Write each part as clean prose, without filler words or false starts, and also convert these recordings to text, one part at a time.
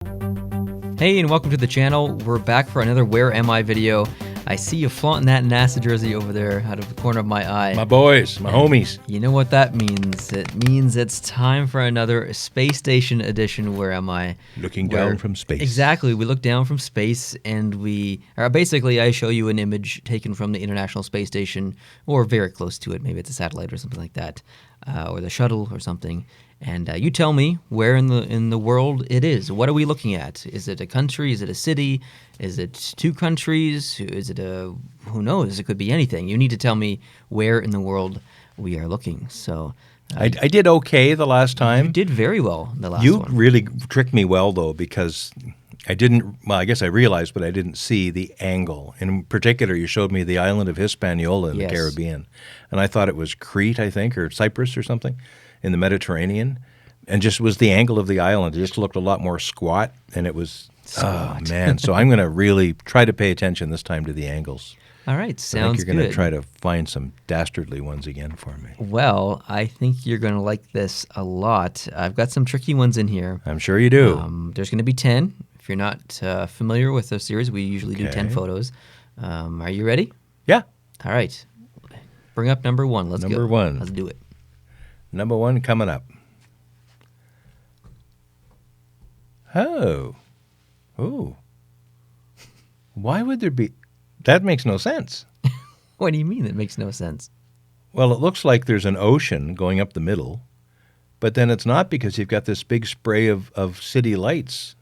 Hey, and welcome to the channel. We're back for another Where Am I video. I see you flaunting that NASA jersey over there out of the corner of my eye. My boys, my homies. You know what that means? It means it's time for another space station edition. Where Am I? Looking down from space. Exactly. We look down from space and basically I show you an image taken from the International Space Station or very close to it. Maybe it's a satellite or something like that, or the shuttle or something. And you tell me where in the world it is. What are we looking at? Is it a country? Is it a city? Is it two countries? Is it who knows? It could be anything. You need to tell me where in the world we are looking. So I did okay the last time. You did very well the last one. You really tricked me well, though, because I guess I realized, but I didn't see the angle. In particular, you showed me the island of Hispaniola in the Caribbean. And I thought it was Crete, I think, or Cyprus or something, in the Mediterranean, and just was the angle of the island. It just looked a lot more squat, and it was, oh, man. So I'm going to really try to pay attention this time to the angles. All right, sounds good. I think you're going to try to find some dastardly ones again for me. Well, I think you're going to like this a lot. I've got some tricky ones in here. I'm sure you do. There's going to be 10. If you're not familiar with the series, we usually do 10 photos. Are you ready? Yeah. All right. Bring up number one. Let's go. Number one. Let's do it. Number one coming up. Oh. Why would there be... That makes no sense. What do you mean it makes no sense? Well, it looks like there's an ocean going up the middle, but then it's not because you've got this big spray of city lights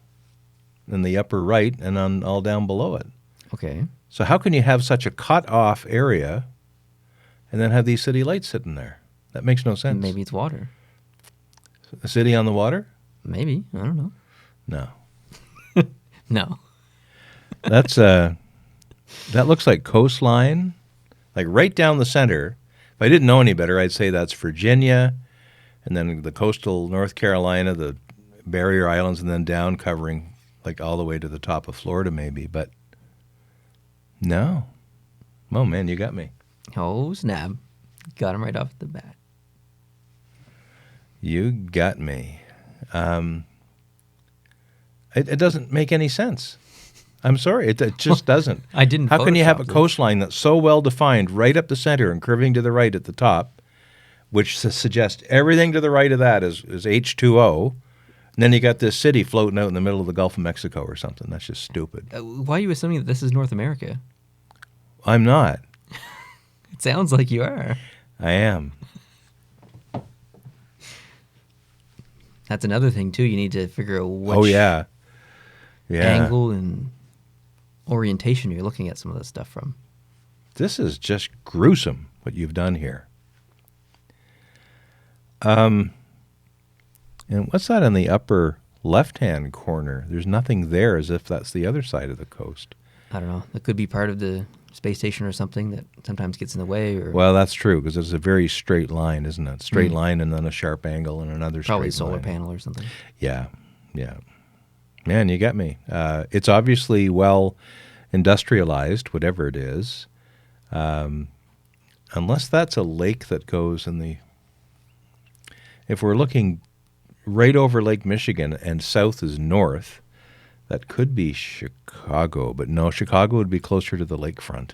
in the upper right and all down below it. Okay. So how can you have such a cut-off area and then have these city lights sitting there? That makes no sense. Maybe it's water. A city on the water? Maybe. I don't know. No. No. That's that looks like coastline, like right down the center. If I didn't know any better, I'd say that's Virginia, and then the coastal North Carolina, the barrier islands, and then down covering like all the way to the top of Florida maybe. But no. Oh, man, you got me. Oh, snap. Got him right off the bat. You got me. It doesn't make any sense. I'm sorry. It just doesn't. I didn't. How can you have a coastline that's so well defined right up the center and curving to the right at the top, which suggests everything to the right of that is H2O, and then you got this city floating out in the middle of the Gulf of Mexico or something? That's just stupid. Why are you assuming that this is North America? I'm not. It sounds like you are. I am. That's another thing, too. You need to figure out which angle and orientation you're looking at some of this stuff from. This is just gruesome, what you've done here. And what's that in the upper left-hand corner? There's nothing there, as if that's the other side of the coast. I don't know. It could be part of the space station or something that sometimes gets in the way. Or well, that's true, because it's a very straight line, isn't it? Straight line and then a sharp angle and another probably straight line. Probably solar panel or something. Yeah. Man, you got me. It's obviously well industrialized, whatever it is. Unless that's a lake that goes in the... If we're looking right over Lake Michigan and south is north, that could be Chicago, but no, Chicago would be closer to the lakefront.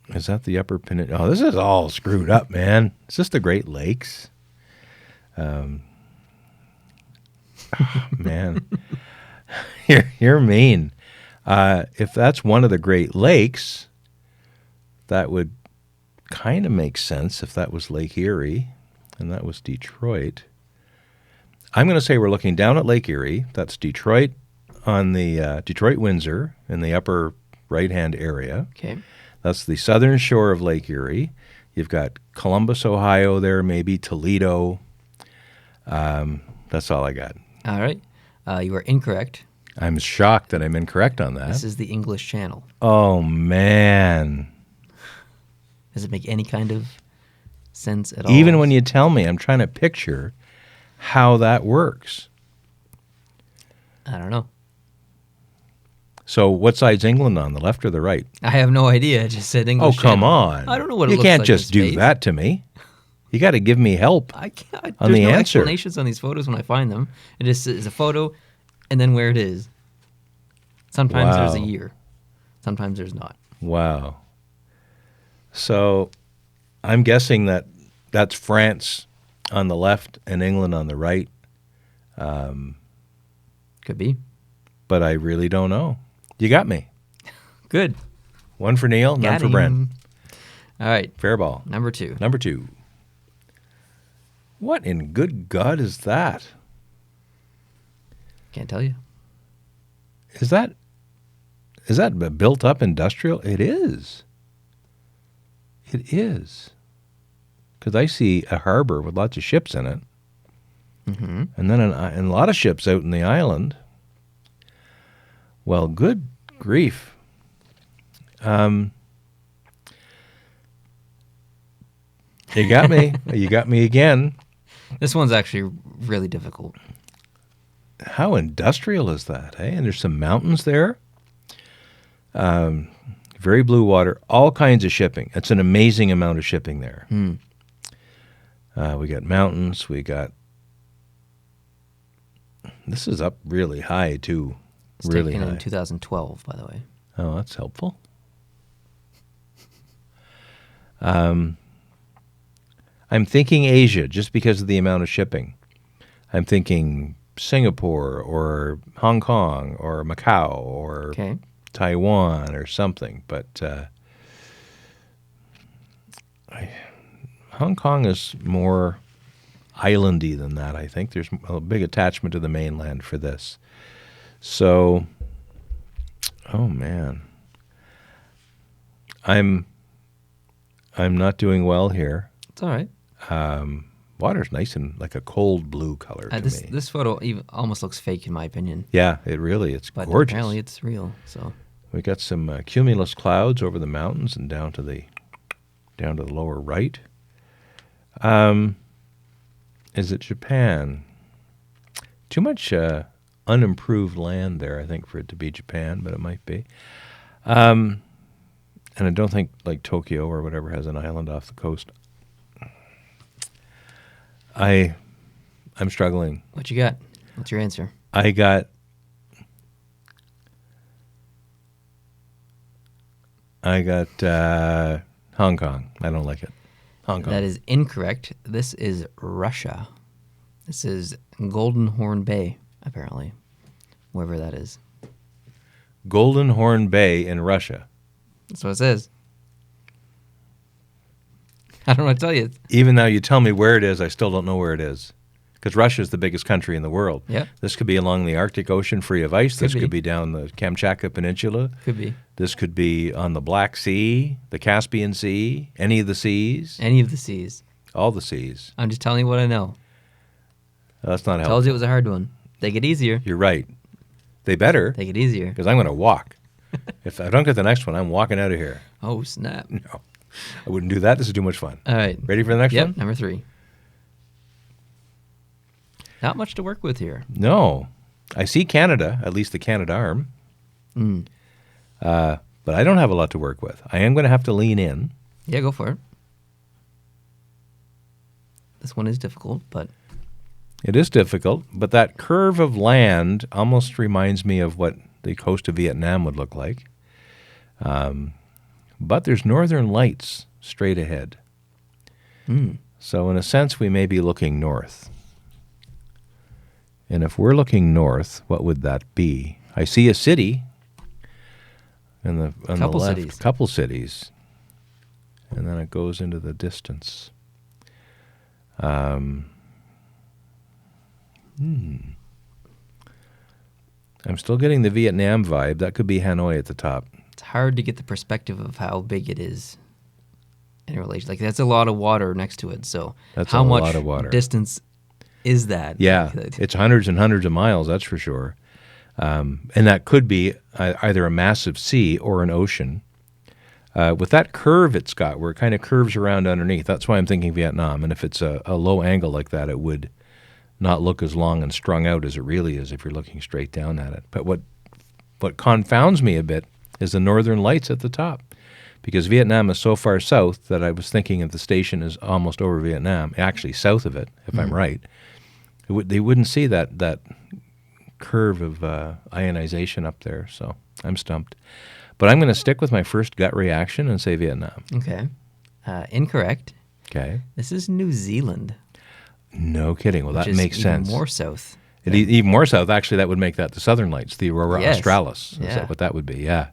Is that the upper peninsula? Oh, this is all screwed up, man. It's just the Great Lakes. Man, you're mean. If that's one of the Great Lakes, that would kind of make sense if that was Lake Erie, and that was Detroit. I'm going to say we're looking down at Lake Erie. That's Detroit on the Detroit-Windsor in the upper right-hand area. Okay. That's the southern shore of Lake Erie. You've got Columbus, Ohio there, maybe Toledo. That's all I got. All right. You are incorrect. I'm shocked that I'm incorrect on that. This is the English Channel. Oh, man. Does it make any kind of sense at all? Even when you tell me, I'm trying to picture how that works. I don't know. So what side's England on, the left or the right? I have no idea. I just said English Oh, come Channel. on. I don't know what it you looks like. You can't just do that to me. You got to give me help I can't. on There's the no answer. explanations on these photos when I find them. It just is a photo and then where it is. Sometimes there's a Wow. year. Sometimes there's not. Wow. So I'm guessing that that's France on the left and England on the right, Could be. but I really don't know. You got me. Good. One for Neil, none Got for Brent. him. All right. Fair ball. Number 2. Number 2. What in good God is that? Can't tell you. Is that built up industrial? It is. It is. Because I see a harbor with lots of ships in it. Mm-hmm. And then and a lot of ships out in the island. Well, good grief. You got me. You got me again. This one's actually really difficult. How industrial is that, eh? And there's some mountains there. Very blue water. All kinds of shipping. It's an amazing amount of shipping there. We got mountains. We got... This is up really high, too. It's Really taken high. in 2012, by the way. Oh, that's helpful. I'm thinking Asia just because of the amount of shipping. I'm thinking Singapore or Hong Kong or Macau or Okay. Taiwan or something. But Hong Kong is more islandy than that, I think. There's a big attachment to the mainland for this. So, oh man. I'm not doing well here. It's all right. Water's nice and like a cold blue color to me. This photo even almost looks fake in my opinion. Yeah, it's But gorgeous. apparently it's real. So We got some cumulus clouds over the mountains and down to the lower right. Is it Japan? Too much unimproved land there, I think, for it to be Japan, but it might be. And I don't think like Tokyo or whatever has an island off the coast. I'm struggling. what you got? What's your answer? I got Hong Kong. I don't like it. Hong Kong. That is incorrect. This is Russia. This is Golden Horn Bay, apparently, wherever that is. Golden Horn Bay in Russia. That's what it says. I don't know what to tell you. Even though you tell me where it is, I still don't know where it is. Because Russia is the biggest country in the world. Yep. This could be along the Arctic Ocean free of ice. This be. could be down the Kamchatka Peninsula. Could be. This could be on the Black Sea, the Caspian Sea, any of the seas, Any of the seas. all the seas. I'm just telling you what I know. That's not helpful. Told you it was a hard one. Take it easier. You're right. They better, Take it easier. because I'm going to walk. If I don't get the next one, I'm walking out of here. Oh, snap. No, I wouldn't do that. This is too much fun. All right. Ready for the next Yep, one? number 3. Not much to work with here. No. I see Canada, at least the Canadarm. But I don't have a lot to work with. I am going to have to lean in. Yeah, go for it. This one is difficult, but It is difficult, but that curve of land almost reminds me of what the coast of Vietnam would look like. But there's northern lights straight ahead. So in a sense, we may be looking north. And if we're looking north, what would that be? I see a city on the Couple left. cities. Couple cities. And then it goes into the distance. I'm still getting the Vietnam vibe. That could be Hanoi at the top. it's hard to get the perspective of how big it is in relation. Like, that's a lot of water next to it. So That's how a much lot of water. distance is that? Yeah, Like, it's hundreds and hundreds of miles, that's for sure. And that could be either a massive sea or an ocean. With that curve it's got, where it kind of curves around underneath, that's why I'm thinking Vietnam. And if it's a low angle like that, it would not look as long and strung out as it really is if you're looking straight down at it. But what confounds me a bit is the northern lights at the top, because Vietnam is so far south that I was thinking if the station is almost over Vietnam, actually south of it, if I'm right, they wouldn't see that curve of ionization up there. So I'm stumped. But I'm going to stick with my first gut reaction and say Vietnam. Okay. Incorrect. Okay. This is New Zealand. No kidding. Well, that makes even sense. More south. Even more south, actually, that would make that the Southern Lights, the Aurora Australis. Is that what that would be? Yeah.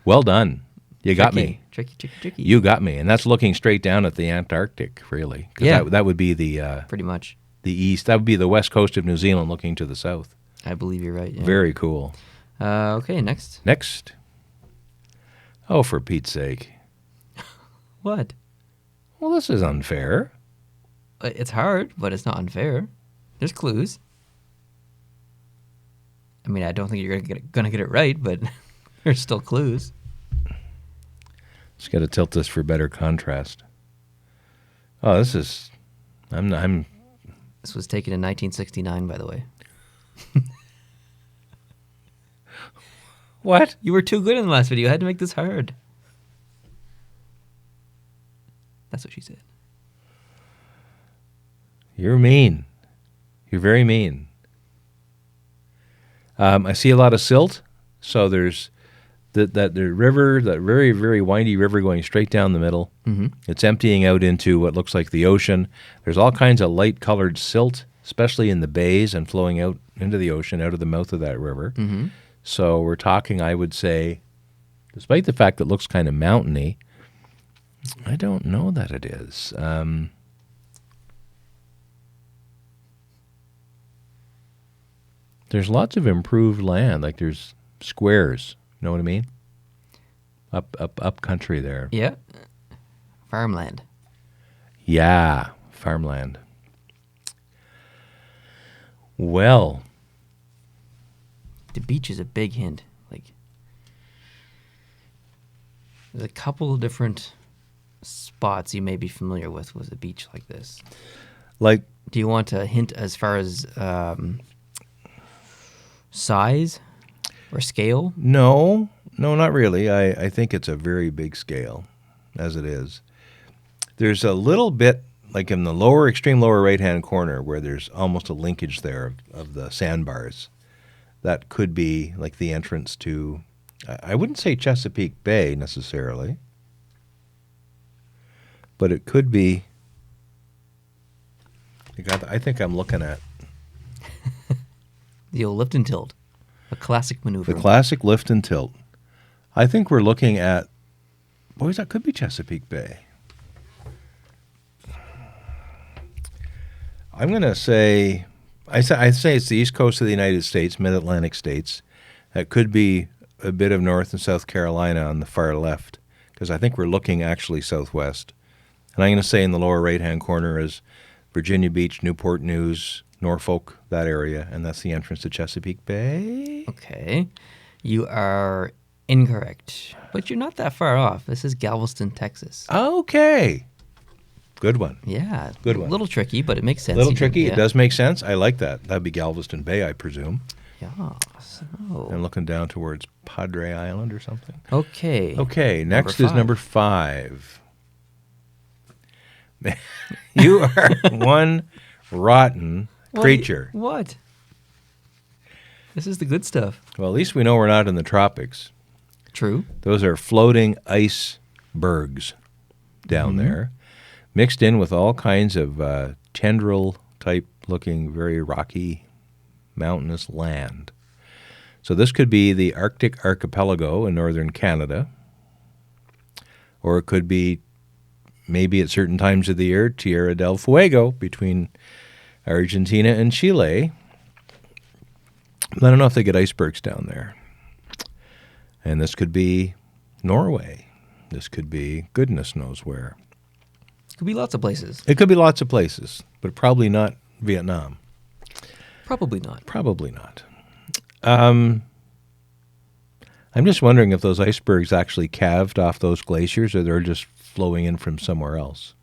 Well done. You got me. Tricky. You got me. And that's looking straight down at the Antarctic, really. Yeah. That would be the... pretty much. The east. That would be the west coast of New Zealand looking to the south. I believe you're right. Yeah. Very cool. Okay, next. Next. Oh, for Pete's sake. What? Well, this is unfair. It's hard, but it's not unfair. There's clues. I mean, I don't think you're gonna get it right, but there's still clues. Just got to tilt this for better contrast. Oh, this is... This was taken in 1969, by the way. What? You were too good in the last video. I had to make this hard. That's what she said. You're mean. You're very mean. I see a lot of silt. So there's the river, that very, very windy river going straight down the middle. Mm-hmm. It's emptying out into what looks like the ocean. There's all kinds of light-colored silt, especially in the bays and flowing out into the ocean, out of the mouth of that river. Mm-hmm. So we're talking, I would say, despite the fact that it looks kind of mountainy, I don't know that it is. There's lots of improved land, like there's squares. You know what I mean? Up country there. Yeah. Farmland. Yeah, farmland. Well, the beach is a big hint. Like, there's a couple of different spots you may be familiar with a beach like this. Like, do you want a hint as far as size or scale? No, not really. I think it's a very big scale, as it is. There's a little bit, like in the extreme lower right-hand corner, where there's almost a linkage there of the sandbars. That could be like the entrance to, I wouldn't say Chesapeake Bay necessarily, but it could be. I think I'm looking at the old lift and tilt, a classic maneuver. The classic lift and tilt. I think we're looking at, boys, that could be Chesapeake Bay. I'm going to say, I say it's the east coast of the United States, mid-Atlantic states. That could be a bit of North and South Carolina on the far left, because I think we're looking actually southwest. And I'm going to say in the lower right-hand corner is Virginia Beach, Newport News, Norfolk, that area, and that's the entrance to Chesapeake Bay. Okay. You are incorrect, but you're not that far off. This is Galveston, Texas. Okay. Good one. Yeah. Good one. A little tricky, but it makes sense. A little tricky. Yeah. It does make sense. I like that. That'd be Galveston Bay, I presume. Yeah. So. And looking down towards Padre Island or something. Okay. Okay. Next is number 5. You are one rotten creature. What? This is the good stuff. Well, at least we know we're not in the tropics. True. Those are floating icebergs down there, mixed in with all kinds of tendril-type looking, very rocky, mountainous land. So this could be the Arctic archipelago in northern Canada, or it could be maybe at certain times of the year, Tierra del Fuego between Argentina and Chile. I don't know if they get icebergs down there. And this could be Norway. This could be goodness knows where. It could be lots of places. It could be lots of places, but probably not Vietnam. Probably not. Probably not. I'm just wondering if those icebergs actually calved off those glaciers or they're just flowing in from somewhere else.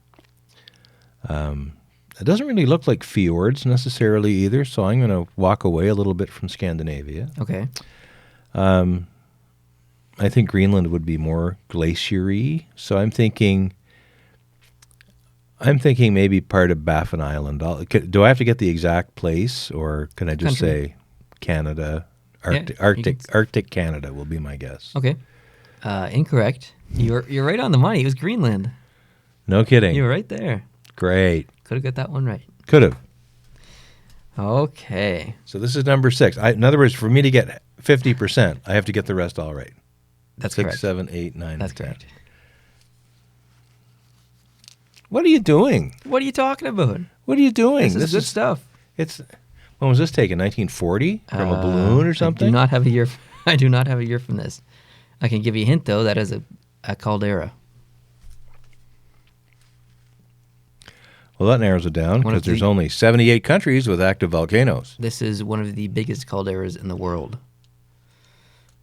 It doesn't really look like fjords necessarily either, so I'm going to walk away a little bit from Scandinavia. Okay. I think Greenland would be more glacier-y. So I'm thinking maybe part of Baffin Island. Do I have to get the exact place, or can I just say Canada? Arctic Canada will be my guess. Okay. Incorrect. You're right on the money. It was Greenland. No kidding. You were right there. Great. Could have got that one right. Could have. Okay. So this is number 6. In other words, for me to get 50%, I have to get the rest all right. That's 6, correct. 7, 8, 9, That's 10. correct. What are you doing? What are you talking about? What are you doing? This is good stuff. When was this taken? 1940 from a balloon or something? I do not have a year. I do not have a year from this. I can give you a hint though. That is a caldera. Well, that narrows it down because there's only 78 countries with active volcanoes. This is one of the biggest calderas in the world.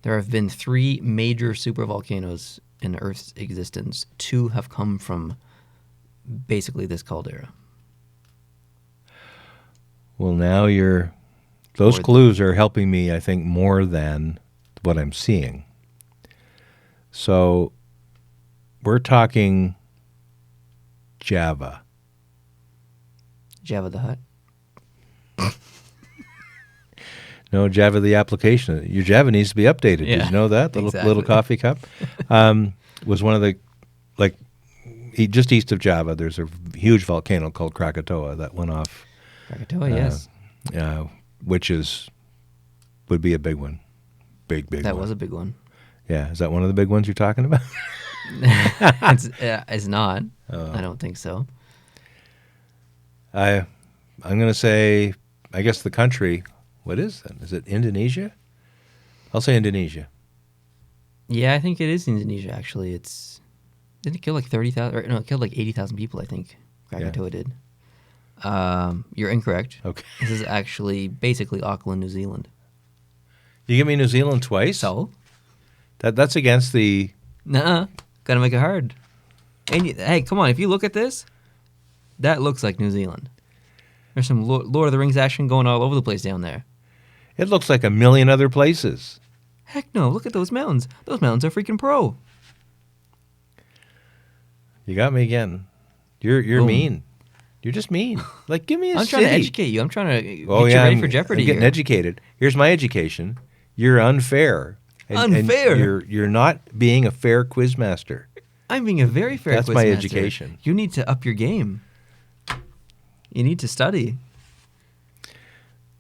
There have been 3 major supervolcanoes in Earth's existence. 2 have come from basically this caldera. Well, now those clues are helping me, I think, more than what I'm seeing. So we're talking Java. Java the Hutt. No, Java the application. Your Java needs to be updated. Yeah, did you know that? Little coffee cup. Was one of the, just east of Java, there's a huge volcano called Krakatoa that went off. Krakatoa, yes. Which would be a big one. Big one. That was a big one. Yeah. Is that one of the big ones you're talking about? It's not. I don't think so. I'm going to say, I guess the country, what is that? Is it Indonesia? I'll say Indonesia. Yeah, I think it is Indonesia, actually. Didn't it kill like 30,000? No, it killed like 80,000 people, I think. Krakatoa did. You're incorrect. Okay. This is actually basically Auckland, New Zealand. You give me New Zealand twice? So? That's against the... Nuh-uh. Gotta make it hard. And hey, come on. If you look at this, that looks like New Zealand. There's some Lord of the Rings action going all over the place down there. It looks like a million other places. Heck no. Look at those mountains. Those mountains are freaking pro. You got me again. You're mean. You're just mean. Like, give me a I'm city. trying to educate you. I'm trying to get you ready for Jeopardy. I'm getting educated. Here's my education. You're unfair. Unfair? And you're not being a fair quizmaster. I'm being a very fair quizmaster. That's my education. You need to up your game. You need to study.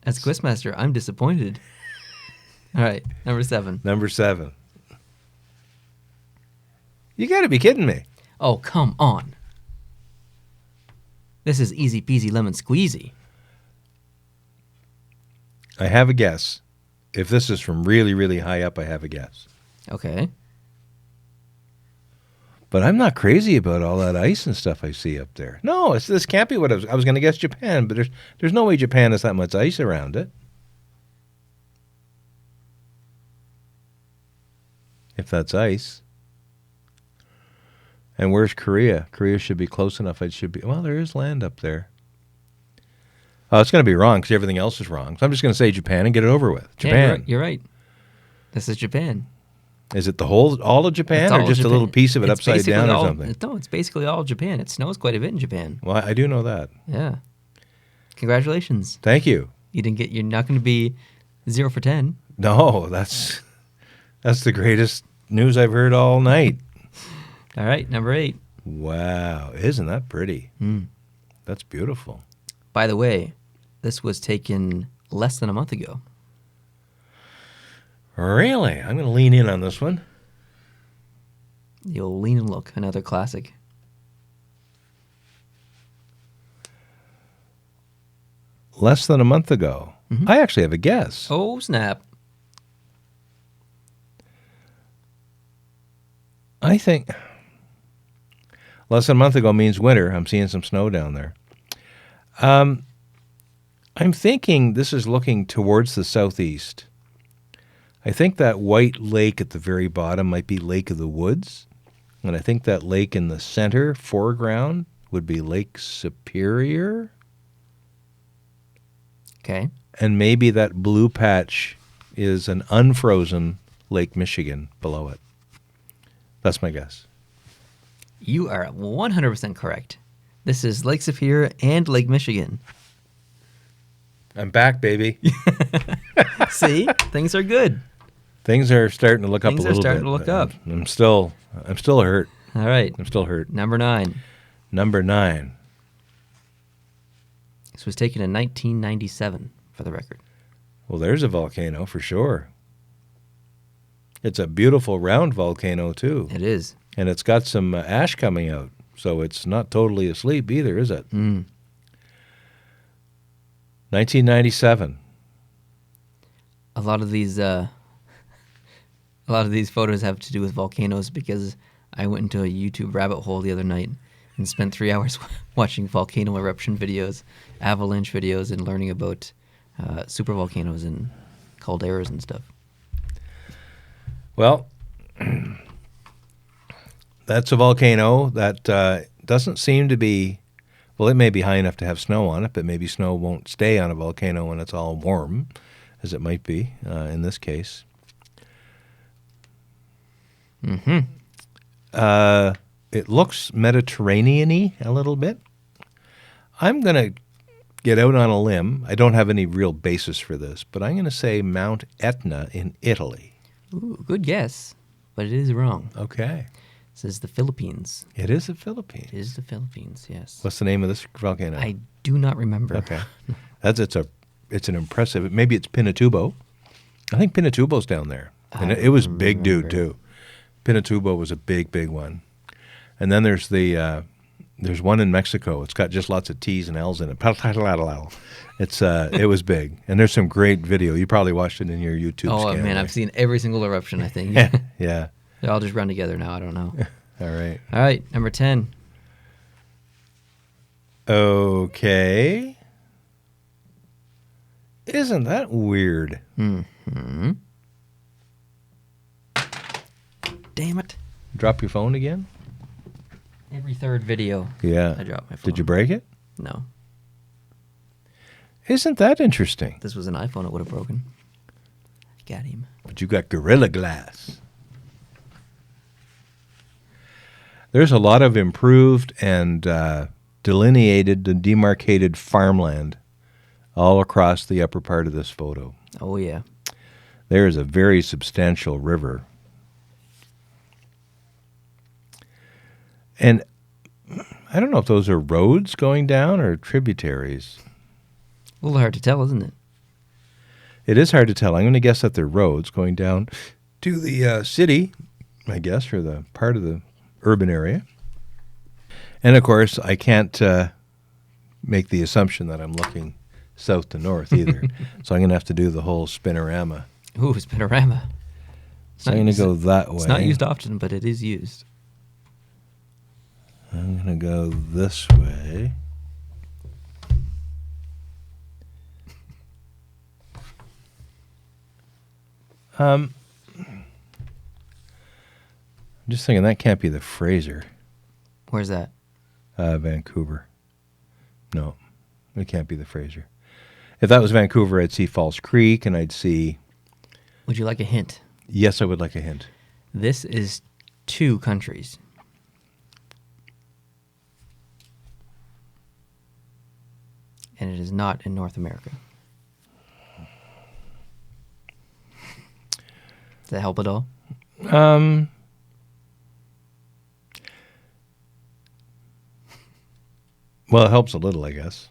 As quizmaster, I'm disappointed. All right, number 7. Number 7. You got to be kidding me. Oh, come on. This is easy peasy lemon squeezy. I have a guess. If this is from really, really high up, I have a guess. Okay. But I'm not crazy about all that ice and stuff I see up there. No, this can't be what I was going to guess Japan, but there's no way Japan has that much ice around it. If that's ice. And where's Korea? Korea should be close enough. Well, there is land up there. Oh, it's going to be wrong because everything else is wrong. So I'm just going to say Japan and get it over with. Japan. Yeah, you're right. This is Japan. Is it all of Japan or just a little piece of it upside down or something? No, it's basically all Japan. It snows quite a bit in Japan. Well, I do know that. Yeah. Congratulations. Thank you. You're not going to be 0 for 10. No, that's the greatest news I've heard all night. All right, number 8. Wow, isn't that pretty? That's beautiful. By the way, this was taken less than a month ago. Really? I'm going to lean in on this one. You'll lean and look, another classic. Less than a month ago. Mm-hmm. I actually have a guess. Oh, snap. I think less than a month ago means winter. I'm seeing some snow down there. I'm thinking this is looking towards the southeast. I think that white lake at the very bottom might be Lake of the Woods. And I think that lake in the center, foreground, would be Lake Superior. Okay. And maybe that blue patch is an unfrozen Lake Michigan below it. That's my guess. You are 100% correct. This is Lake Superior and Lake Michigan. I'm back, baby. See? Things are good. Things are starting to look up a little bit. Things are starting to look up. I'm still hurt. All right. I'm still hurt. Number 9. Number 9. This was taken in 1997, for the record. Well, there's a volcano for sure. It's a beautiful round volcano, too. It is. And it's got some ash coming out, so it's not totally asleep either, is it? 1997. A lot of these photos have to do with volcanoes because I went into a YouTube rabbit hole the other night and spent 3 hours watching volcano eruption videos, avalanche videos, and learning about supervolcanoes and calderas and stuff. Well, that's a volcano that doesn't seem to be, well, it may be high enough to have snow on it, but maybe snow won't stay on a volcano when it's all warm, as it might be in this case. It looks Mediterranean-y a little bit. I'm going to get out on a limb. I don't have any real basis for this, but I'm going to say Mount Etna in Italy. Ooh, good guess, but it is wrong. Okay. It says the Philippines. It is the Philippines. It is the Philippines, yes. What's the name of this volcano? I do not remember. Okay. It's an impressive, maybe it's Pinatubo. I think Pinatubo's down there. And it was big dude too. Pinatubo was a big, big one. And then there's one in Mexico. It's got just lots of T's and L's in it. It was big. And there's some great video. You probably watched it in your YouTube scan. Oh, man, I've seen every single eruption, I think. Yeah. They all just run together now. I don't know. All right. All right, number 10. Okay. Isn't that weird? Mm-hmm. Damn it. Drop your phone again? Every third video, Yeah. I drop my phone. Did you break it? No. Isn't that interesting? If this was an iPhone, it would have broken. Got him. But you got Gorilla Glass. There's a lot of improved and delineated and demarcated farmland all across the upper part of this photo. Oh, yeah. There is a very substantial river. And I don't know if those are roads going down or tributaries. A little hard to tell, isn't it? It is hard to tell. I'm going to guess that they're roads going down to the city, I guess, or the part of the urban area. And, of course, I can't make the assumption that I'm looking south to north either. So I'm going to have to do the whole spinorama. Ooh, spinorama. So I'm going to go that way. It's not used often, but it is used. I'm going to go this way. I'm just thinking that can't be the Fraser. Where's that? Vancouver. No, it can't be the Fraser. If that was Vancouver, I'd see Falls Creek, and I'd see... Would you like a hint? Yes, I would like a hint. This is 2 countries. And it is not in North America. Does that help at all? Well, it helps a little, I guess.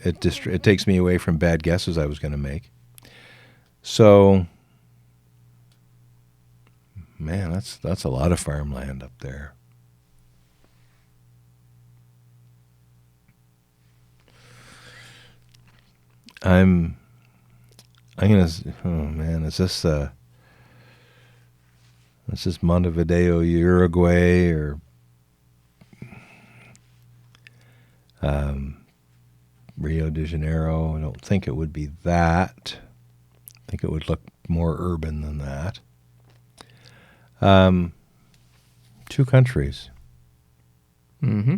It takes me away from bad guesses I was going to make. So, man, that's a lot of farmland up there. I'm gonna. Oh man, is this Montevideo, Uruguay, or Rio de Janeiro? I don't think it would be that. I think it would look more urban than that. 2 countries. Mm-hmm.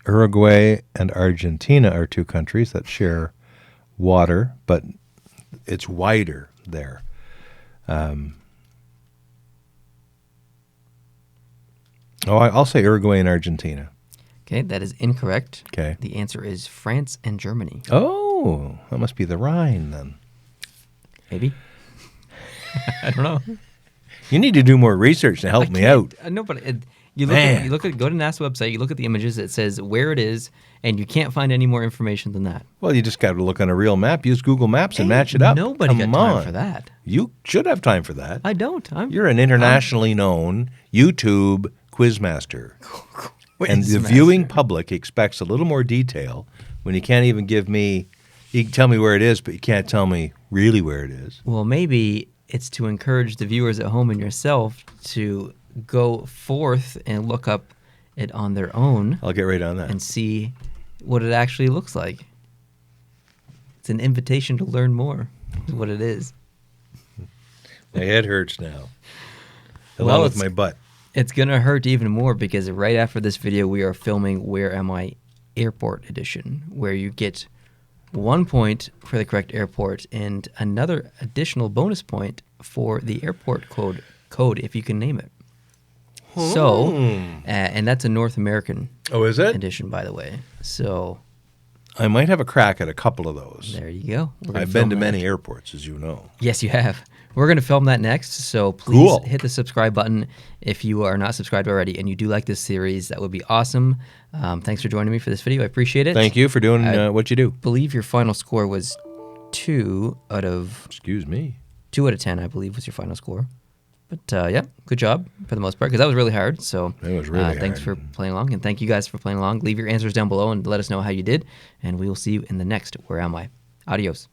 Uruguay and Argentina are 2 countries that share water, but it's wider there. I'll say Uruguay and Argentina. Okay, that is incorrect. Okay. The answer is France and Germany. Oh, that must be the Rhine then. Maybe. I don't know. You need to do more research to help me out. No, but go to NASA's website, you look at the images, it says where it is, and you can't find any more information than that. Well, you just got to look on a real map, use Google Maps and match it up. Nobody got time for that. You should have time for that. I don't. You're an internationally known YouTube quizmaster. And the viewing public expects a little more detail when you can't even give me, you can tell me where it is, but you can't tell me really where it is. Well, maybe it's to encourage the viewers at home and yourself to go forth and look up it on their own. I'll get right on that. And see what it actually looks like. It's an invitation to learn more, is what it is. My head hurts now, along with my butt. It's going to hurt even more because right after this video, we are filming Where Am I Airport Edition, where you get 1 point for the correct airport and another additional bonus point for the airport code if you can name it. So, and that's a North American edition, by the way. So I might have a crack at a couple of those. There you go. I've been to many airports, as you know. Yes, you have. We're going to film that next, so please hit the subscribe button if you are not subscribed already and you do like this series. That would be awesome. Thanks for joining me for this video. I appreciate it. Thank you for doing what you do. I believe your final score was 2 out of... Excuse me. 2 out of 10, I believe, was your final score. But, yeah, good job for the most part, because that was really hard. So it was really hard. Thanks for playing along, and thank you guys for playing along. Leave your answers down below and let us know how you did, and we will see you in the next Where Am I? Adios.